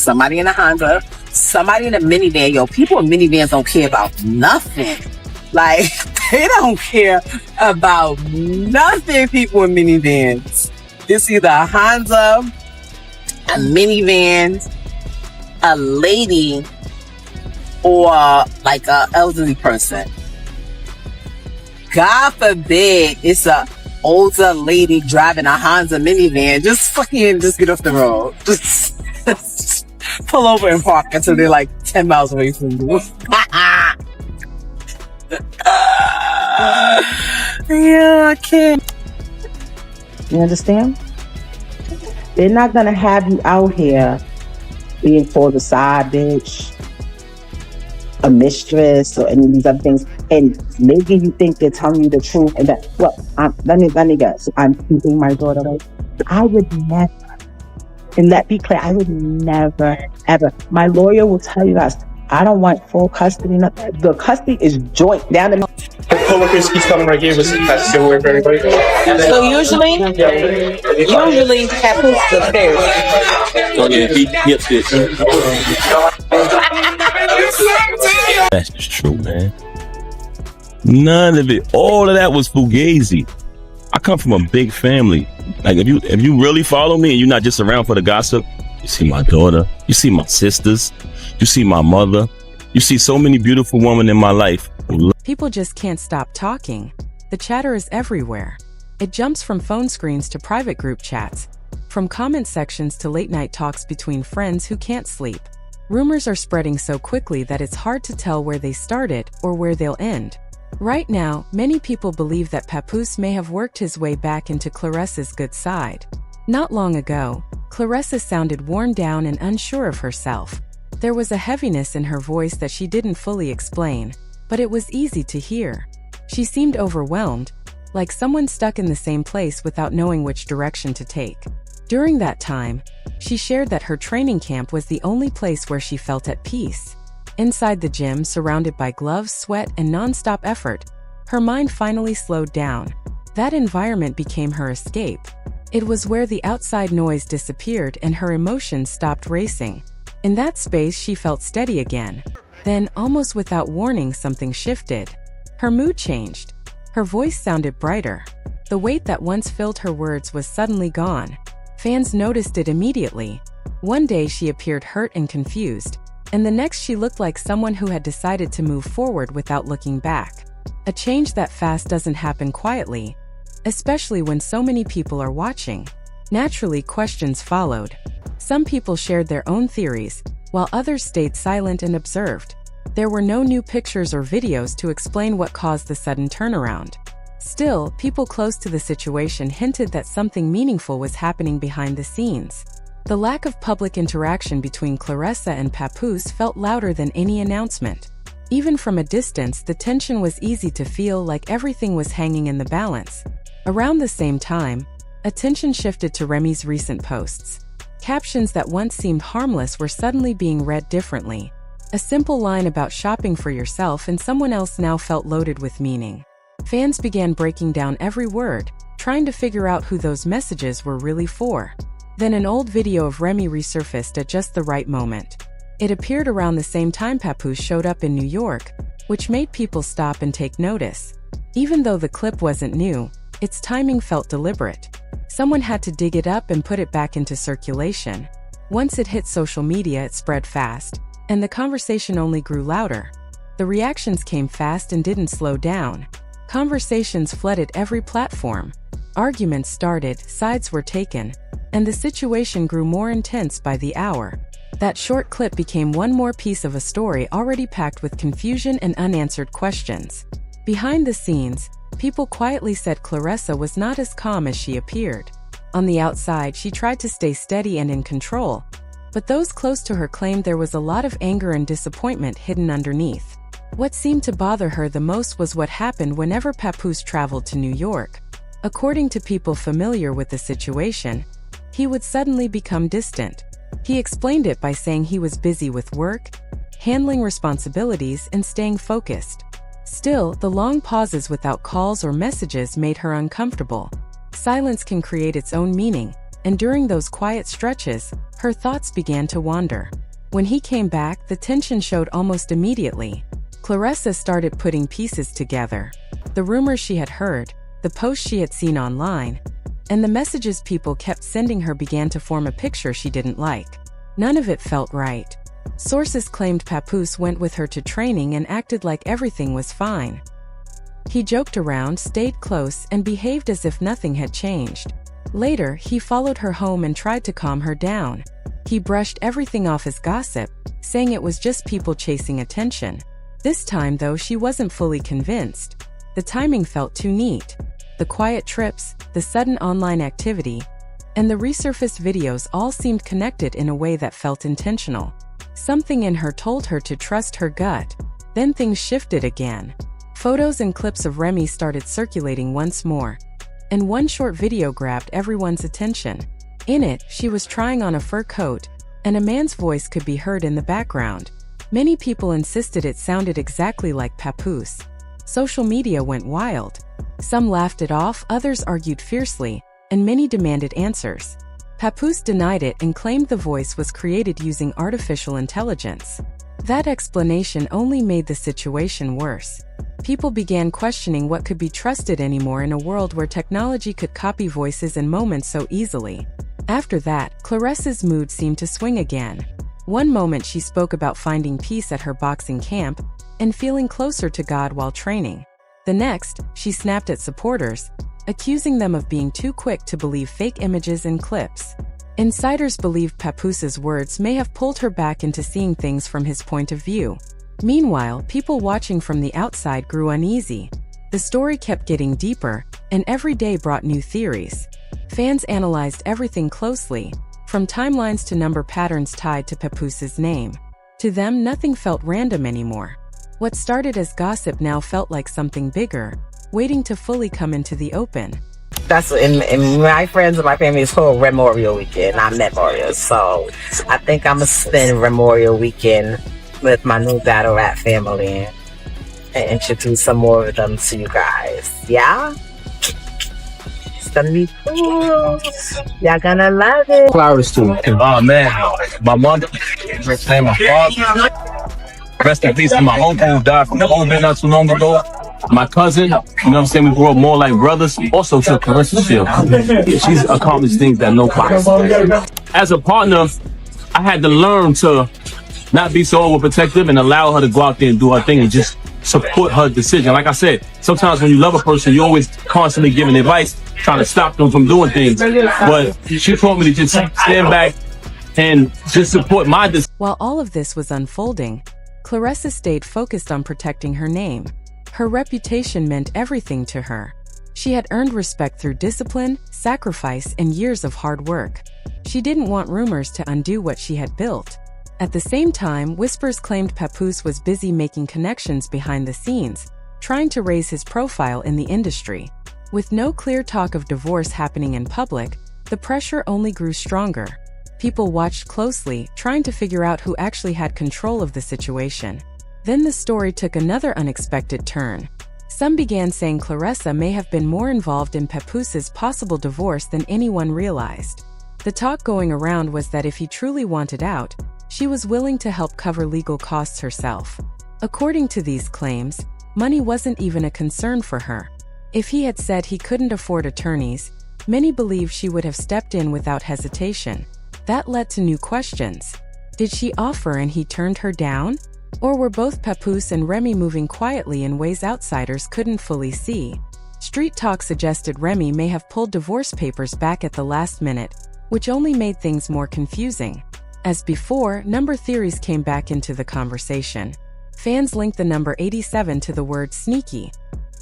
somebody in a Honda, somebody in a minivan. Yo, people in minivans don't care about nothing. Like, they don't care about nothing, people in minivans. It's either a Honda, a minivan, a lady, or like a elderly person. God forbid it's a older lady driving a Honda minivan. Just get off the road. Just pull over and park until they're like 10 miles away from you. Yeah, I can't. You understand? They're not gonna have you out here being called a side bitch, a mistress, or any of these other things, and making you think they're telling you the truth. And that, well, let me guess. I'm keeping my daughter. I would never, and let me be clear, I would never, ever. My lawyer will tell you guys, I don't want full custody. The custody is joint down the. The co-workers keeps coming right here. Was that still work for everybody? So usually Papoose upstairs. Oh yeah, he upstairs. That's just true, man. None of it. All of that was fugazi. I come from a big family. Like if you really follow me and you're not just around for the gossip, you see my daughter, you see my sisters, you see my mother, you see so many beautiful women in my life. People just can't stop talking. The chatter is everywhere. It jumps from phone screens to private group chats, from comment sections to late-night talks between friends who can't sleep. Rumors are spreading so quickly that it's hard to tell where they started or where they'll end. Right now, many people believe that Papoose may have worked his way back into Claressa's good side. Not long ago, Claressa sounded worn down and unsure of herself. There was a heaviness in her voice that she didn't fully explain, but it was easy to hear. She seemed overwhelmed, like someone stuck in the same place without knowing which direction to take. During that time, she shared that her training camp was the only place where she felt at peace. Inside the gym, surrounded by gloves, sweat, and non-stop effort, her mind finally slowed down. That environment became her escape. It was where the outside noise disappeared and her emotions stopped racing. In that space, she felt steady again. Then, almost without warning, something shifted. Her mood changed. Her voice sounded brighter. The weight that once filled her words was suddenly gone. Fans noticed it immediately. One day she appeared hurt and confused, and the next she looked like someone who had decided to move forward without looking back. A change that fast doesn't happen quietly, especially when so many people are watching. Naturally, questions followed. Some people shared their own theories, while others stayed silent and observed. There were no new pictures or videos to explain what caused the sudden turnaround. Still, people close to the situation hinted that something meaningful was happening behind the scenes. The lack of public interaction between Claressa and Papoose felt louder than any announcement. Even from a distance, the tension was easy to feel, like everything was hanging in the balance. Around the same time, attention shifted to Remy's recent posts. Captions that once seemed harmless were suddenly being read differently. A simple line about shopping for yourself and someone else now felt loaded with meaning. Fans began breaking down every word, trying to figure out who those messages were really for. Then an old video of Remy resurfaced at just the right moment. It appeared around the same time Papoose showed up in New York, which made people stop and take notice. Even though the clip wasn't new, its timing felt deliberate. Someone had to dig it up and put it back into circulation. Once it hit social media, it spread fast, and the conversation only grew louder. The reactions came fast and didn't slow down. Conversations flooded every platform. Arguments started, sides were taken, and the situation grew more intense by the hour. That short clip became one more piece of a story already packed with confusion and unanswered questions. Behind the scenes, people quietly said Claressa was not as calm as she appeared. On the outside, she tried to stay steady and in control, but those close to her claimed there was a lot of anger and disappointment hidden underneath. What seemed to bother her the most was what happened whenever Papoose traveled to New York. According to people familiar with the situation, he would suddenly become distant. He explained it by saying he was busy with work, handling responsibilities, and staying focused. Still, the long pauses without calls or messages made her uncomfortable. Silence can create its own meaning, and during those quiet stretches, Her thoughts began to wander. When he came back, the tension showed almost immediately. Claressa started putting pieces together. The rumors she had heard, the posts she had seen online, and the messages people kept sending her began to form a picture she didn't like. None of it felt right. Sources claimed Papoose went with her to training and acted like everything was fine. He joked around, stayed close, and behaved as if nothing had changed. Later, he followed her home and tried to calm her down. He brushed everything off as gossip, saying it was just people chasing attention. This time, though, she wasn't fully convinced. The timing felt too neat. The quiet trips, the sudden online activity, and the resurfaced videos all seemed connected in a way that felt intentional. Something in her told her to trust her gut. Then things shifted again. Photos and clips of Remy started circulating once more, and one short video grabbed everyone's attention. In it, she was trying on a fur coat, and a man's voice could be heard in the background. Many people insisted it sounded exactly like Papoose. Social media went wild. Some laughed it off, others argued fiercely, and many demanded answers. Papoose denied it and claimed the voice was created using artificial intelligence. That explanation only made the situation worse. People began questioning what could be trusted anymore in a world where technology could copy voices in moments so easily. After that, Claressa's mood seemed to swing again. One moment she spoke about finding peace at her boxing camp and feeling closer to God while training. The next, she snapped at supporters, accusing them of being too quick to believe fake images and clips. Insiders believed Papoose's words may have pulled her back into seeing things from his point of view. Meanwhile, people watching from the outside grew uneasy. The story kept getting deeper, and every day brought new theories. Fans analyzed everything closely, from timelines to number patterns tied to Papoose's name. To them, nothing felt random anymore. What started as gossip now felt like something bigger, waiting to fully come into the open. That's in my friends and my family is called Memorial Weekend, not Memorial. So I think I'm gonna spend Memorial Weekend with my new battle rap family and introduce some more of them to you guys. Yeah? It's gonna be cool. Y'all gonna love it. Claressa. Oh man, my mother, and my father. Rest in peace to my uncle who died from COVID not too long ago. My cousin, you know what I'm saying, we grew up more like brothers. Also to Claressa Shields. She's accomplished things that nobody. As a partner, I had to learn to not be so overprotective and allow her to go out there and do her thing and just support her decision. Like I said, sometimes when you love a person, you're always constantly giving advice, trying to stop them from doing things. But she told me to just stand back and just support my decision. While all of this was unfolding, Claressa stayed focused on protecting her name. Her reputation meant everything to her. She had earned respect through discipline, sacrifice, and years of hard work. She didn't want rumors to undo what she had built. At the same time, whispers claimed Papoose was busy making connections behind the scenes, trying to raise his profile in the industry. With no clear talk of divorce happening in public, the pressure only grew stronger. People watched closely, trying to figure out who actually had control of the situation. Then the story took another unexpected turn. Some began saying Claressa may have been more involved in Papoose's possible divorce than anyone realized. The talk going around was that if he truly wanted out, she was willing to help cover legal costs herself. According to these claims, money wasn't even a concern for her. If he had said he couldn't afford attorneys, many believed she would have stepped in without hesitation. That led to new questions. Did she offer and he turned her down? Or were both Papoose and Remy moving quietly in ways outsiders couldn't fully see? Street talk suggested Remy may have pulled divorce papers back at the last minute, which only made things more confusing. As before, number theories came back into the conversation. Fans linked the number 87 to the word sneaky,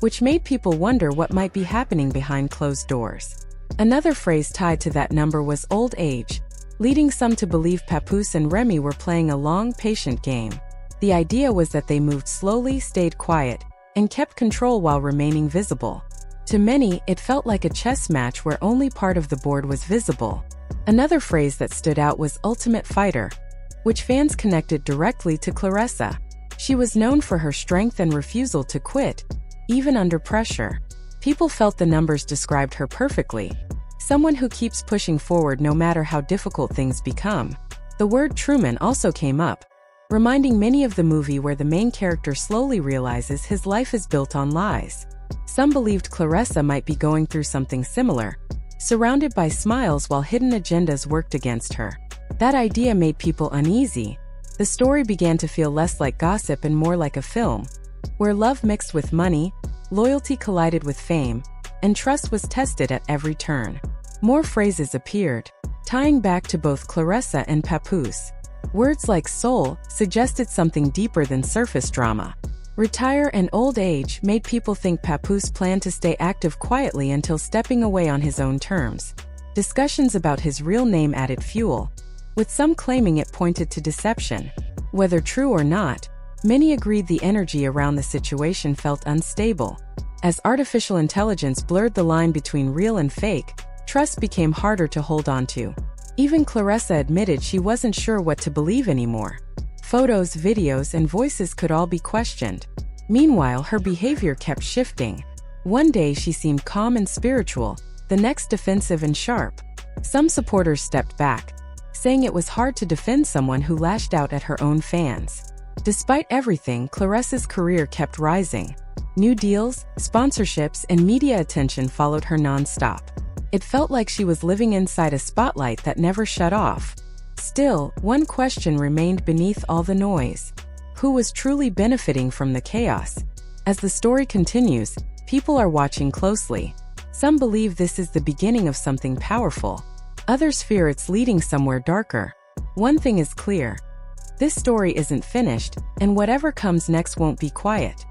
which made people wonder what might be happening behind closed doors. Another phrase tied to that number was old age, leading some to believe Papoose and Remy were playing a long, patient game. The idea was that they moved slowly, stayed quiet, and kept control while remaining visible. To many, it felt like a chess match where only part of the board was visible. Another phrase that stood out was ultimate fighter, which fans connected directly to Claressa. She was known for her strength and refusal to quit, even under pressure. People felt the numbers described her perfectly. someone who keeps pushing forward no matter how difficult things become. The word Truman also came up, reminding many of the movie where the main character slowly realizes his life is built on lies. Some believed Claressa might be going through something similar, surrounded by smiles while hidden agendas worked against her. That idea made people uneasy. The story began to feel less like gossip and more like a film, where love mixed with money, loyalty collided with fame, and trust was tested at every turn. More phrases appeared, tying back to both Claressa and Papoose. Words like soul suggested something deeper than surface drama. Retire and old age made people think Papoose planned to stay active quietly until stepping away on his own terms. Discussions about his real name added fuel, with some claiming it pointed to deception. Whether true or not, many agreed the energy around the situation felt unstable. As artificial intelligence blurred the line between real and fake, trust became harder to hold on to. Even Claressa admitted she wasn't sure what to believe anymore. Photos, videos, and voices could all be questioned. Meanwhile, her behavior kept shifting. One day she seemed calm and spiritual, the next defensive and sharp. Some supporters stepped back, saying it was hard to defend someone who lashed out at her own fans. Despite everything, Claressa's career kept rising. New deals, sponsorships, and media attention followed her non-stop. It felt like she was living inside a spotlight that never shut off. Still, one question remained beneath all the noise. Who was truly benefiting from the chaos? As the story continues, people are watching closely. Some believe this is the beginning of something powerful. Others fear it's leading somewhere darker. One thing is clear. This story isn't finished, and whatever comes next won't be quiet.